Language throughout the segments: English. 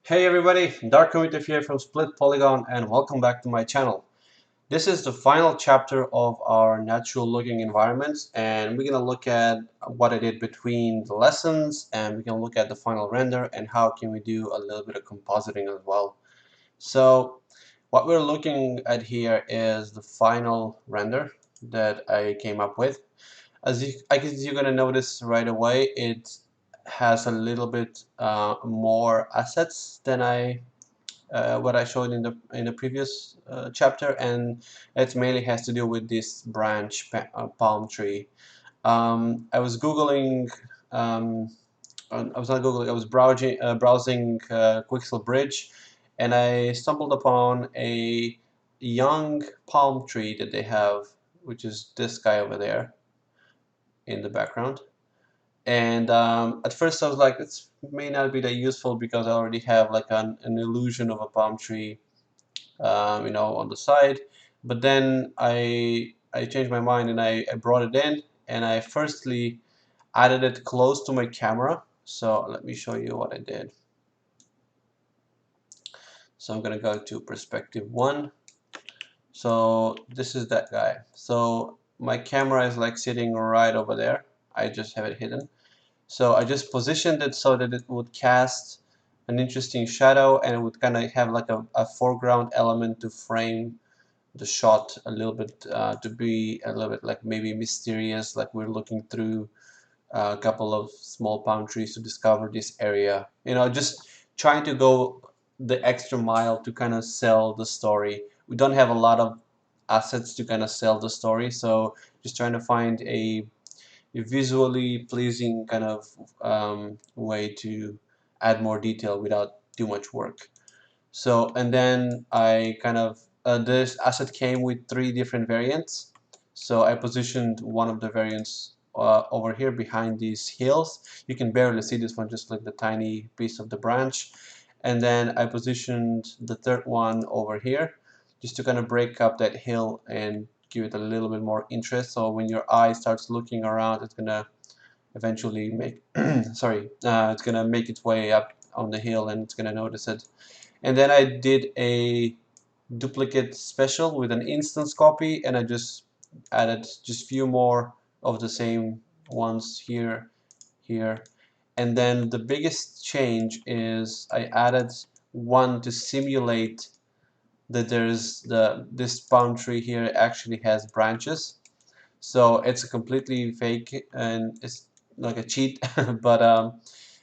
Hey everybody, Dark Primitive here from Split Polygon and welcome back to my channel. This is the final chapter of our natural looking environments and we're going to look at what I did between the lessons and we're going to look at the final render and how can we do a little bit of compositing as well. So what we're looking at here is the final render that I came up with. I guess you're going to notice right away, it has a little bit more assets than what I showed in the previous chapter, and it mainly has to do with this branch palm tree. I was googling. I was not googling. I was browsing Quixel Bridge, and I stumbled upon a young palm tree that they have, which is this guy over there in the background. And at first I was like, it may not be that useful because I already have like an illusion of a palm tree, on the side. But then I changed my mind and I brought it in and I firstly added it close to my camera. So let me show you what I did. So I'm gonna go to perspective 1. So this is that guy. So my camera is like sitting right over there. I just have it hidden. So I just positioned it so that it would cast an interesting shadow and it would kind of have like a foreground element to frame the shot a little bit, to be a little bit like maybe mysterious, like we're looking through a couple of small palm trees to discover this area. Just trying to go the extra mile to kind of sell the story. We don't have a lot of assets to kind of sell the story, so just trying to find a visually pleasing kind of way to add more detail without too much work. So, and then I kind of, this asset came with 3 different variants. So I positioned one of the variants over here behind these hills. You can barely see this one, just like the tiny piece of the branch. And then I positioned the third one over here, just to kind of break up that hill and give it a little bit more interest. So when your eye starts looking around, it's gonna eventually make, sorry, it's gonna make its way up on the hill and it's gonna notice it. And then I did a duplicate special with an instance copy and I just added just few more of the same ones here, here. And then the biggest change is I added one to simulate that there's this palm tree here actually has branches. So it's completely fake and it's like a cheat, but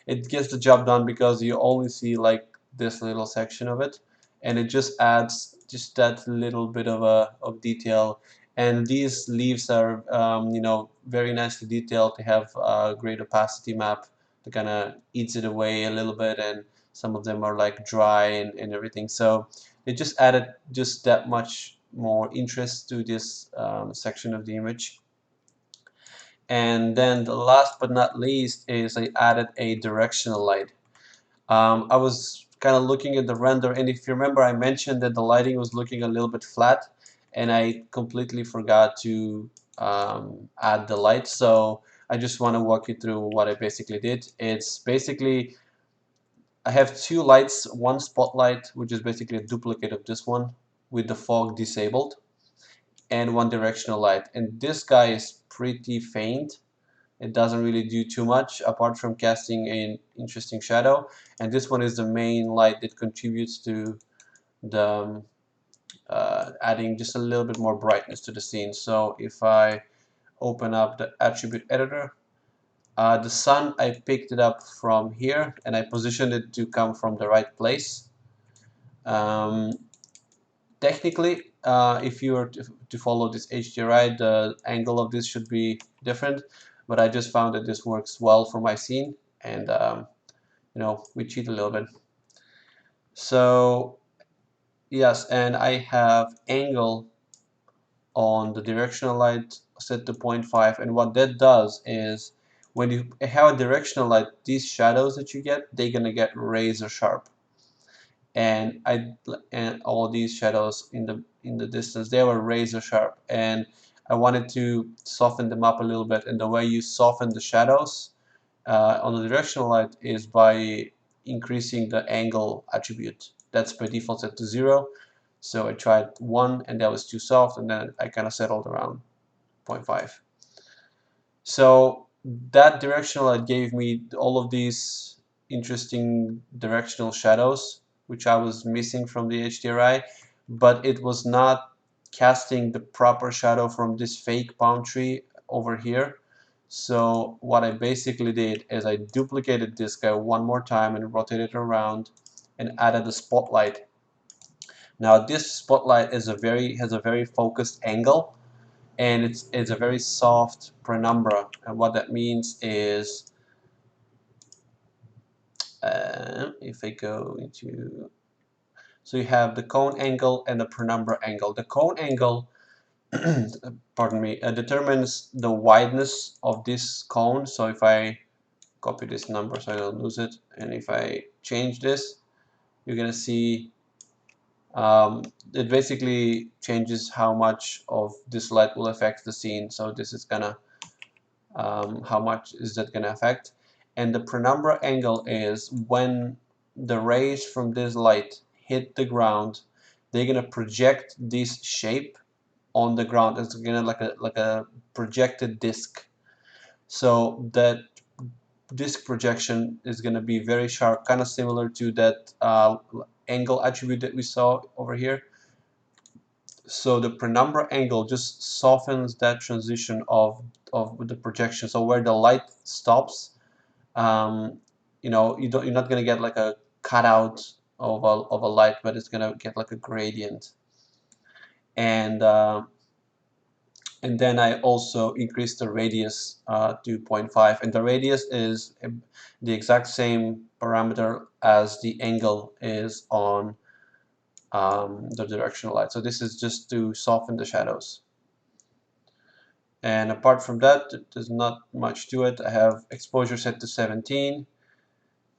it gets the job done because you only see like this little section of it, and it just adds just that little bit of detail. And these leaves are very nicely detailed. They have a great opacity map that kind of eats it away a little bit, and some of them are like dry and everything. So it just added just that much more interest to this section of the image. And then the last but not least is I added a directional light. I was kind of looking at the render, and if you remember, I mentioned that the lighting was looking a little bit flat, and I completely forgot to add the light. So I just want to walk you through what I basically did. It's basically, I have 2 lights, one spotlight, which is basically a duplicate of this one with the fog disabled, and one directional light. And this guy is pretty faint. It doesn't really do too much apart from casting an interesting shadow, and this one is the main light that contributes to the adding just a little bit more brightness to the scene. So if I open up the attribute editor, the sun, I picked it up from here and I positioned it to come from the right place. Um, Technically, if you were to follow this HDRI, the angle of this should be different, but I just found that this works well for my scene, and we cheat a little bit. So yes, and I have angle on the directional light set to 0.5, and what that does is when you have a directional light, these shadows that you get, they're gonna get razor sharp. And all these shadows in the distance, they were razor sharp, and I wanted to soften them up a little bit. And the way you soften the shadows on the directional light is by increasing the angle attribute. That's by default set to 0. So I tried 1 and that was too soft, and then I kind of settled around 0.5. So that directional light gave me all of these interesting directional shadows, which I was missing from the HDRI, but it was not casting the proper shadow from this fake palm tree over here. So what I basically did is I duplicated this guy one more time and rotated it around and added a spotlight. Now this spotlight has a very focused angle, and it's a very soft penumbra, and what that means is if I go into, so you have the cone angle and the penumbra angle. The cone angle pardon me, determines the wideness of this cone. So if I copy this number so I don't lose it, and if I change this, you're gonna see it basically changes how much of this light will affect the scene. So this is gonna how much is that gonna affect, and the penumbra angle is when the rays from this light hit the ground, they're gonna project this shape on the ground. It's gonna like a projected disc. So that disc projection is gonna be very sharp, kind of similar to that angle attribute that we saw over here. So the penumbra angle just softens that transition of the projection. So where the light stops, you know, you're not gonna get like a cutout of a light, but it's gonna get like a gradient. And then I also increased the radius to 0.5, and the radius is the exact same parameter as the angle is on the directional light. So this is just to soften the shadows. And apart from that, there's not much to it. I have exposure set to 17,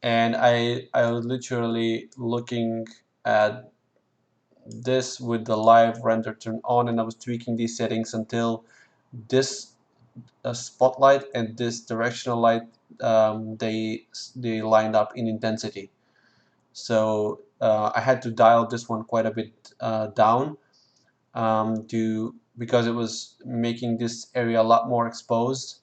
and I was literally looking at this with the live render turned on, and I was tweaking these settings until this spotlight and this directional light they lined up in intensity. So I had to dial this one quite a bit down because it was making this area a lot more exposed,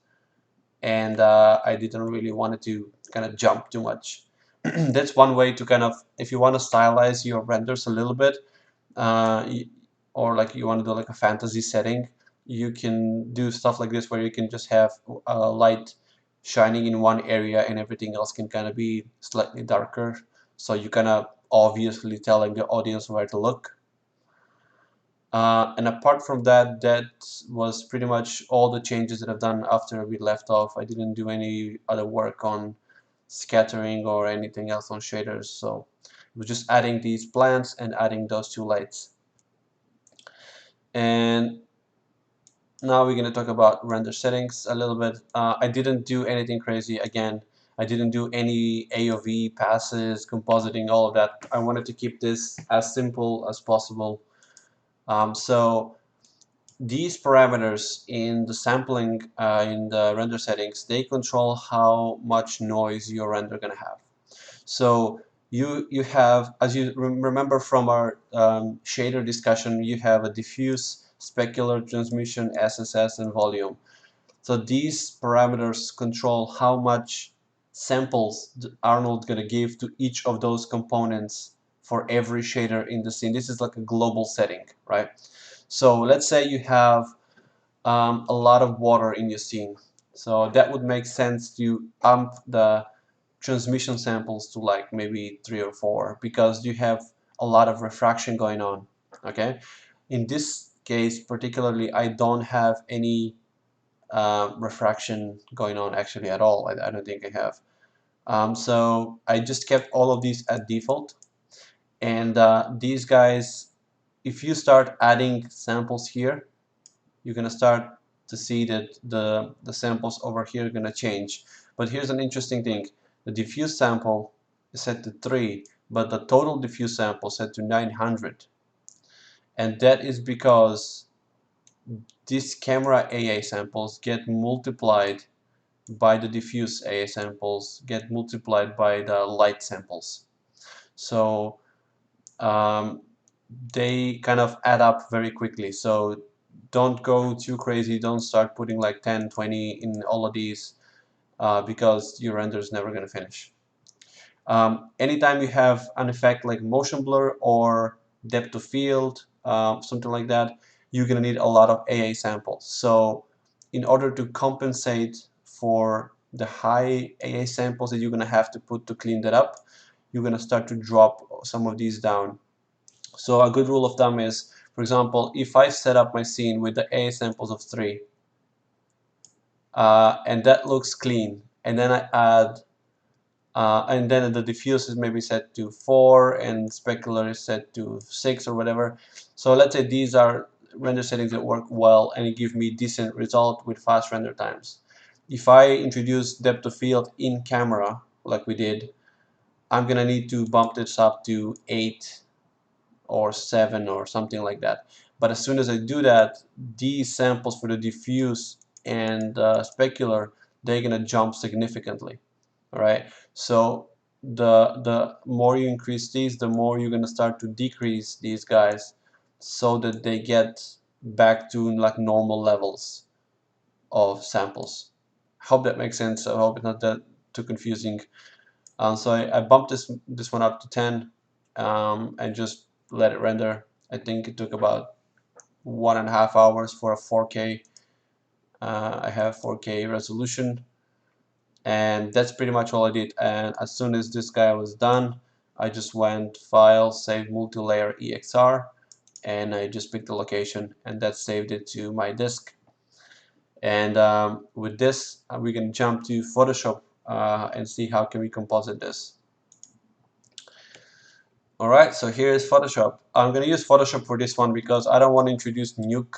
and I didn't really want it to kind of jump too much. That's one way to kind of, if you want to stylize your renders a little bit, uh, or like you want to do like a fantasy setting, you can do stuff like this where you can just have light shining in one area and everything else can kind of be slightly darker. So you kind of obviously telling the audience where to look. And apart from that, that was pretty much all the changes that I've done after we left off. I didn't do any other work on scattering or anything else on shaders. So we're just adding these plants and adding those two lights. And now we're going to talk about render settings a little bit. I didn't do anything crazy. Again, I didn't do any AOV passes, compositing, all of that. I wanted to keep this as simple as possible. So these parameters in the sampling, in the render settings, they control how much noise your render gonna have. So you have, as you remember from our shader discussion, you have a diffuse, specular, transmission, SSS, and volume. So these parameters control how much samples Arnold gonna give to each of those components for every shader in the scene. This is like a global setting, right? So let's say you have a lot of water in your scene. So that would make sense to amp the transmission samples to like maybe 3 or 4 because you have a lot of refraction going on. Okay, in this case particularly, I don't have any refraction going on actually at all. I don't think I have. So I just kept all of these at default, and these guys, if you start adding samples here, you're gonna start to see that the samples over here are gonna change. But here's an interesting thing: the diffuse sample is set to 3, but the total diffuse sample is set to 900, and that is because these camera AA samples get multiplied by the diffuse AA samples get multiplied by the light samples. So they kind of add up very quickly. So don't go too crazy. Don't start putting like 10, 20 in all of these because your render is never going to finish. Anytime you have an effect like motion blur or depth of field, something like that, you're going to need a lot of AA samples. So in order to compensate for the high AA samples that you're going to have to put to clean that up, you're going to start to drop some of these down. So a good rule of thumb is, for example, if I set up my scene with the AA samples of 3, and that looks clean, and then I add and then the diffuse is maybe set to 4 and specular is set to 6 or whatever. So let's say these are render settings that work well and it gives me decent result with fast render times. If I introduce depth of field in camera like we did, I'm gonna need to bump this up to 8 or 7 or something like that. But as soon as I do that, these samples for the diffuse and specular, they're gonna jump significantly. All right, so the more you increase these, the more you're going to start to decrease these guys so that they get back to like normal levels of samples. Hope that makes sense. I hope it's not that too confusing. So I bumped this one up to 10 and just let it render. I think it took about 1.5 hours for a 4K. I have 4K resolution, and that's pretty much all I did. And as soon as this guy was done, I just went File, Save Multi-Layer EXR, and I just picked the location, and that saved it to my disk. And with this, we can jump to Photoshop and see how can we composite this. Alright, so here is Photoshop. I'm going to use Photoshop for this one because I don't want to introduce Nuke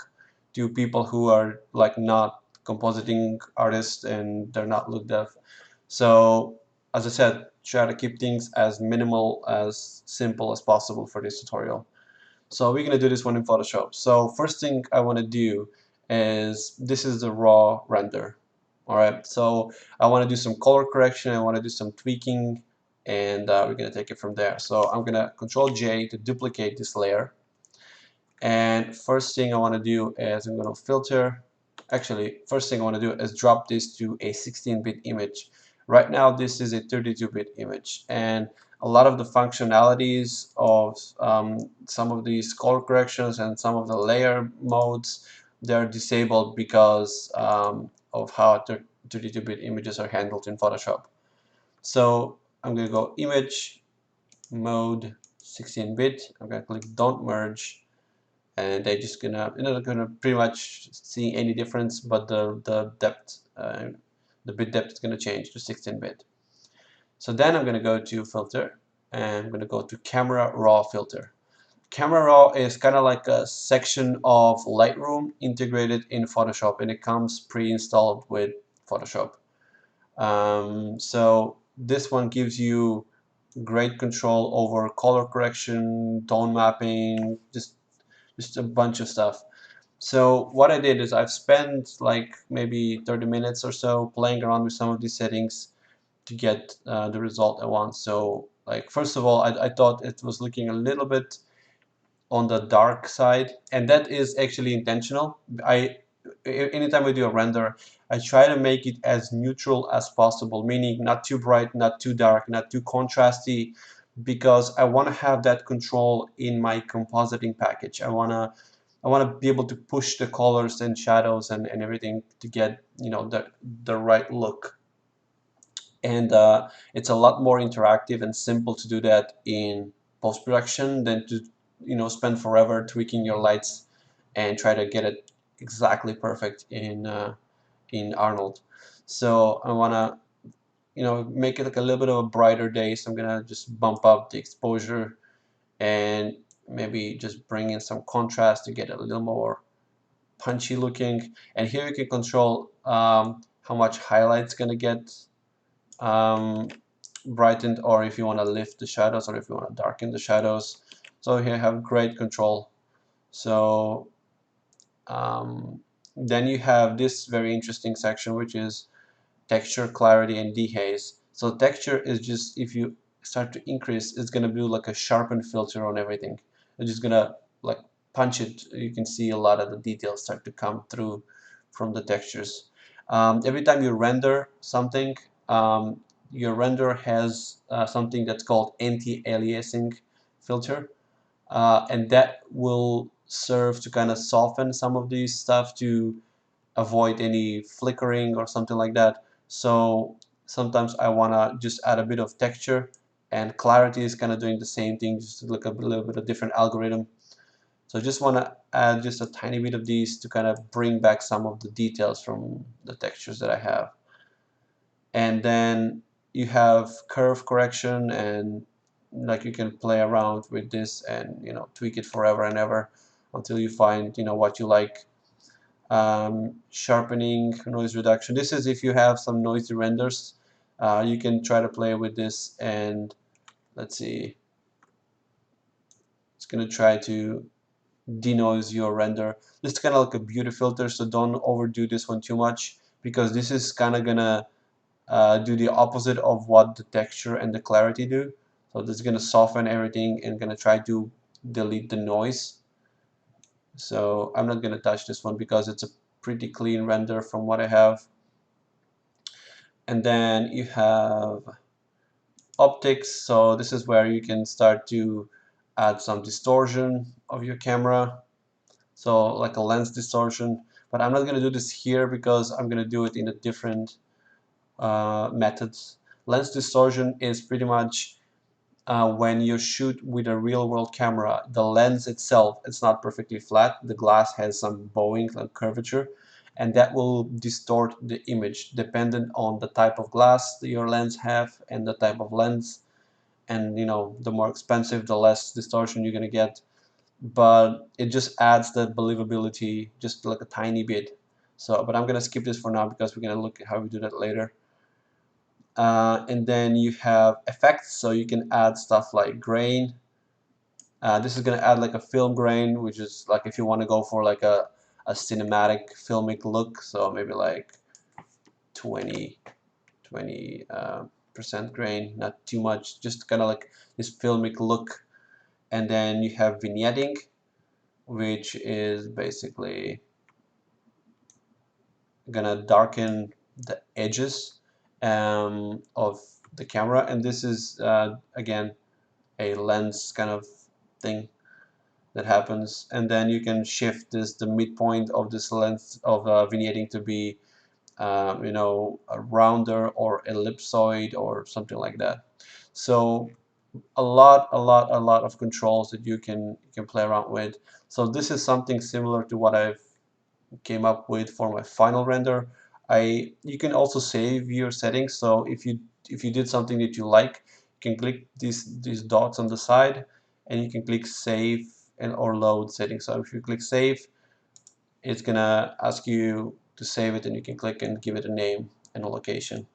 to people who are like not compositing artists and they're not look dev. So as I said, try to keep things as minimal, as simple as possible for this tutorial. So we're going to do this one in Photoshop. So first thing I want to do is, this is the raw render. Alright, so I want to do some color correction, I want to do some tweaking, and we're going to take it from there. So I'm going to Control J to duplicate this layer. And first thing I want to do is I'm going to filter. Actually, first thing I want to do is drop this to a 16-bit image. Right now, this is a 32-bit image, and a lot of the functionalities of some of these color corrections and some of the layer modes, they're disabled because of how 32-bit images are handled in Photoshop. So I'm going to go Image, Mode, 16-bit. I'm going to click Don't Merge, and they're just gonna, you're not gonna pretty much see any difference, but the depth, the bit depth is gonna change to 16-bit. So then I'm gonna go to Filter, and I'm gonna go to Camera Raw Filter. Camera Raw is kind of like a section of Lightroom integrated in Photoshop, and it comes pre-installed with Photoshop. So this one gives you great control over color correction, tone mapping, just a bunch of stuff. So what I did is I've spent like maybe 30 minutes or so playing around with some of these settings to get the result I want. So like, first of all, I thought it was looking a little bit on the dark side, and that is actually intentional. Anytime I do a render, I try to make it as neutral as possible, meaning not too bright, not too dark, not too contrasty, because I want to have that control in my compositing package. I want to be able to push the colors and shadows and everything to get, you know, the right look. And it's a lot more interactive and simple to do that in post-production than to, you know, spend forever tweaking your lights and try to get it exactly perfect in Arnold. So I want to, you know, make it like a little bit of a brighter day. So I'm gonna just bump up the exposure and maybe just bring in some contrast to get it a little more punchy looking. And here you can control how much highlight's gonna get brightened, or if you want to lift the shadows, or if you want to darken the shadows. So here you have great control. So then you have this very interesting section, which is texture, clarity, and dehaze. So texture is just, if you start to increase, it's gonna do like a sharpen filter on everything. It's just gonna like punch it. You can see a lot of the details start to come through from the textures. Every time you render something, your render has something that's called anti-aliasing filter, and that will serve to kind of soften some of these stuff to avoid any flickering or something like that. So sometimes I want to just add a bit of texture, and clarity is kind of doing the same thing, just to look a little bit of different algorithm. So I just want to add just a tiny bit of these to kind of bring back some of the details from the textures that I have. And then you have curve correction, and like you can play around with this and tweak it forever and ever until you find what you like. Sharpening, noise reduction. This is if you have some noisy renders. You can try to play with this, and let's see, it's gonna try to denoise your render. This is kind of like a beauty filter, so don't overdo this one too much, because this is kind of gonna do the opposite of what the texture and the clarity do. So this is gonna soften everything and gonna try to delete the noise. So I'm not gonna touch this one because it's a pretty clean render from what I have. And then you have optics. So this is where you can start to add some distortion of your camera, so like a lens distortion. But I'm not going to do this here because I'm going to do it in a different methods. Lens distortion is pretty much when you shoot with a real world camera, the lens itself, it's not perfectly flat. The glass has some bowing and curvature, and that will distort the image dependent on the type of glass that your lens have and the type of lens. And the more expensive, the less distortion you're gonna get. But it just adds the believability just like a tiny bit. So, but I'm gonna skip this for now because we're gonna look at how we do that later. And then you have effects, so you can add stuff like grain. This is going to add like a film grain, which is like if you want to go for like a cinematic filmic look, so maybe like 20 percent grain, not too much, just kind of like this filmic look. And then you have vignetting, which is basically gonna darken the edges of the camera, and this is again a lens kind of thing that happens. And then you can shift the midpoint of this length of vignetting to be a rounder or ellipsoid or something like that. So a lot of controls that you can play around with. So this is something similar to what I've came up with for my final render. You can also save your settings. So if you did something that you like, you can click these dots on the side, and you can click save and or load settings. So if you click save, it's gonna ask you to save it, and you can click and give it a name and a location.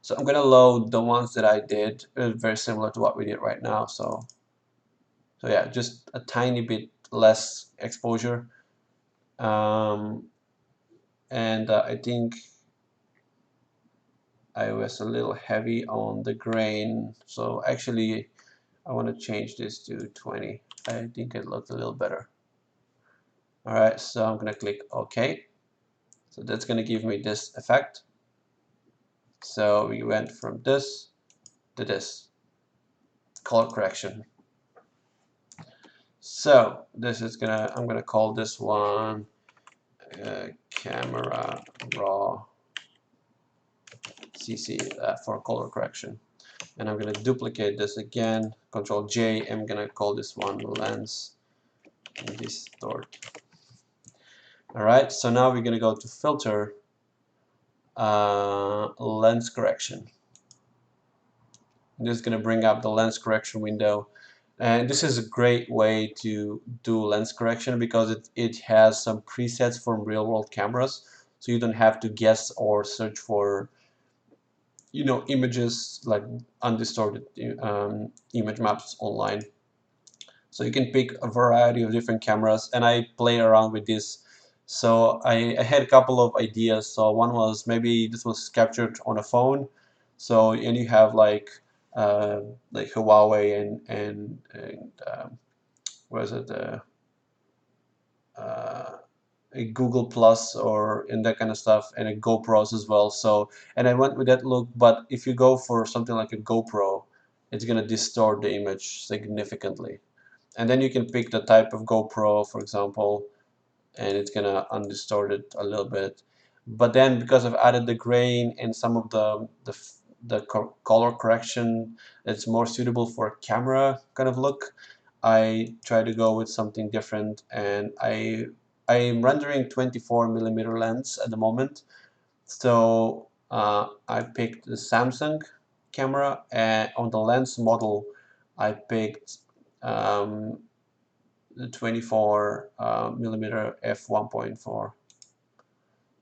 So I'm gonna load the ones that I did, very similar to what we did right now. So yeah, just a tiny bit less exposure. Um, and I think I was a little heavy on the grain, so actually I want to change this to 20. I think it looked a little better. Alright, so I'm gonna click OK. So that's gonna give me this effect. So we went from this to this color correction. So this is I'm gonna call this one camera raw CC for color correction. And I'm going to duplicate this again, Control J. I'm going to call this one lens distort. Alright, so now we're going to go to filter, lens correction. This is going to bring up the lens correction window. And this is a great way to do lens correction because it has some presets from real world cameras, so you don't have to guess or search for images like undistorted image maps online. So you can pick a variety of different cameras, and I play around with this So I had a couple of ideas. So one was maybe this was captured on a phone. So and you have like Huawei and what is it uh, a Google Plus or in that kind of stuff, and a GoPros as well. So and I went with that look. But if you go for something like a GoPro, it's gonna distort the image significantly. And then you can pick the type of GoPro, for example, and it's gonna undistort it a little bit. But then because I've added the grain and some of the color correction that's more suitable for a camera kind of look, I try to go with something different. And I'm rendering 24mm lens at the moment. So I picked the Samsung camera, and on the lens model I picked um, the 24 millimeter f1.4.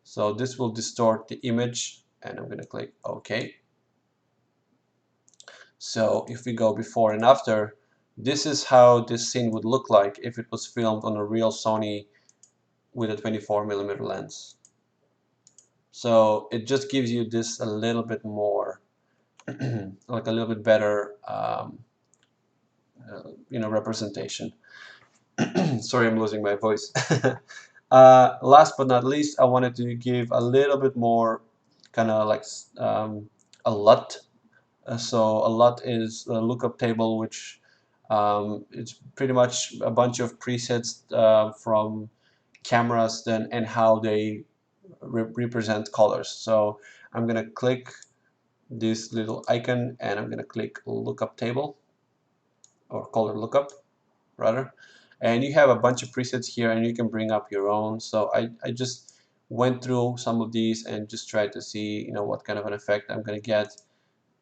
So this will distort the image, and I'm going to click OK. So if we go before and after, this is how this scene would look like if it was filmed on a real Sony with a 24mm lens. So it just gives you this a little bit more, like a little bit better, representation. Sorry, I'm losing my voice. Last but not least, I wanted to give a little bit more kind of like a LUT. So a LUT is a lookup table, which it's pretty much a bunch of presets from cameras then and how they represent colors. So I'm gonna click this little icon and I'm gonna click lookup table, or color lookup rather, and you have a bunch of presets here and you can bring up your own. So I just went through some of these and just tried to see what kind of an effect I'm gonna get.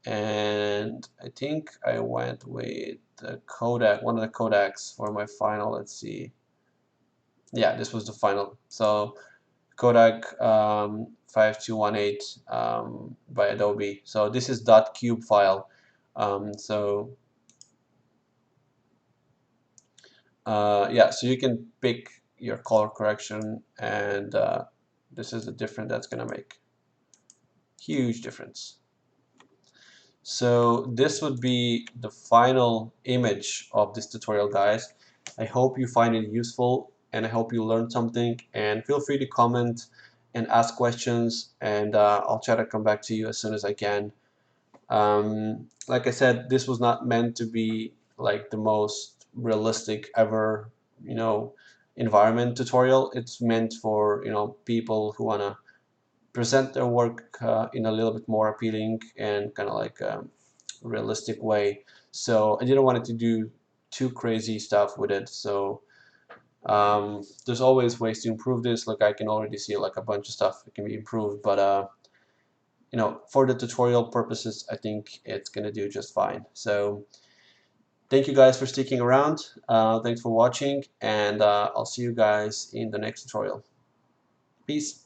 And I think I went with the Kodak, one of the Kodaks for my final. Let's see, yeah, this was the final. So Kodak 5218 by Adobe. So this is .cube file. So yeah, so you can pick your color correction, and this is the difference that's gonna make huge difference. So this would be the final image of this tutorial, guys. I hope you find it useful, and I hope you learned something, and feel free to comment and ask questions, and I'll try to come back to you as soon as I can. Like I said, this was not meant to be like the most realistic ever, environment tutorial. It's meant for, people who want to present their work in a little bit more appealing and kind of like realistic way. So I didn't want it to do too crazy stuff with it. So there's always ways to improve this. Like I can already see like a bunch of stuff that can be improved, but for the tutorial purposes, I think it's gonna do just fine. So thank you guys for sticking around. Thanks for watching, and I'll see you guys in the next tutorial. Peace.